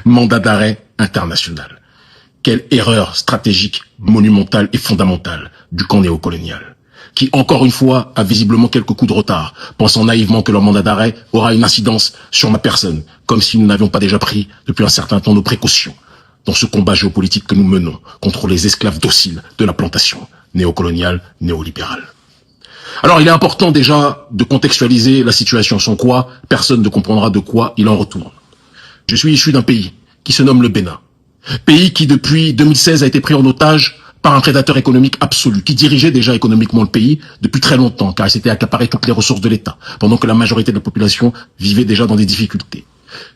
Mandat d'arrêt international. Quelle erreur stratégique, monumentale et fondamentale du camp néocolonial, qui, encore une fois, a visiblement quelques coups de retard, pensant naïvement que leur mandat d'arrêt aura une incidence sur ma personne, comme si nous n'avions pas déjà pris, depuis un certain temps, nos précautions dans ce combat géopolitique que nous menons contre les esclaves dociles de la plantation néocoloniale, néolibérale. Alors, il est important déjà de contextualiser la situation, sans quoi personne ne comprendra de quoi il en retourne. Je suis issu d'un pays qui se nomme le Bénin. Pays qui, depuis 2016, a été pris en otage par un prédateur économique absolu, qui dirigeait déjà économiquement le pays depuis très longtemps, car il s'était accaparé toutes les ressources de l'État, pendant que la majorité de la population vivait déjà dans des difficultés.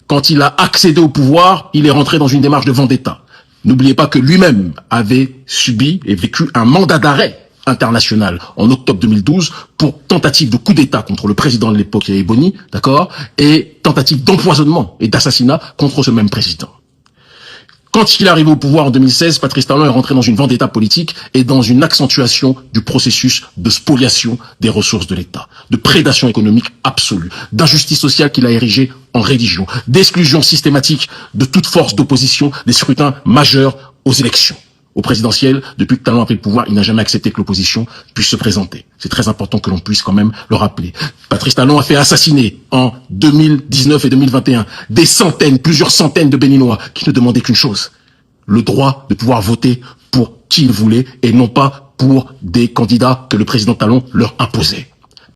Quand il a accédé au pouvoir, il est rentré dans une démarche de vendetta. N'oubliez pas que lui-même avait subi et vécu un mandat d'arrêt international en octobre 2012 pour tentative de coup d'État contre le président de l'époque, Yahya Boni, d'accord, et tentative d'empoisonnement et d'assassinat contre ce même président. Quand il est arrivé au pouvoir en 2016, Patrice Talon est rentré dans une vendetta politique et dans une accentuation du processus de spoliation des ressources de l'État, de prédation économique absolue, d'injustice sociale qu'il a érigée en religion, d'exclusion systématique de toute force d'opposition des scrutins majeurs aux élections. Au présidentiel, depuis que Talon a pris le pouvoir, il n'a jamais accepté que l'opposition puisse se présenter. C'est très important que l'on puisse quand même le rappeler. Patrice Talon a fait assassiner en 2019 et 2021 des centaines, plusieurs centaines de Béninois qui ne demandaient qu'une chose: le droit de pouvoir voter pour qui ils voulaient et non pas pour des candidats que le président Talon leur imposait.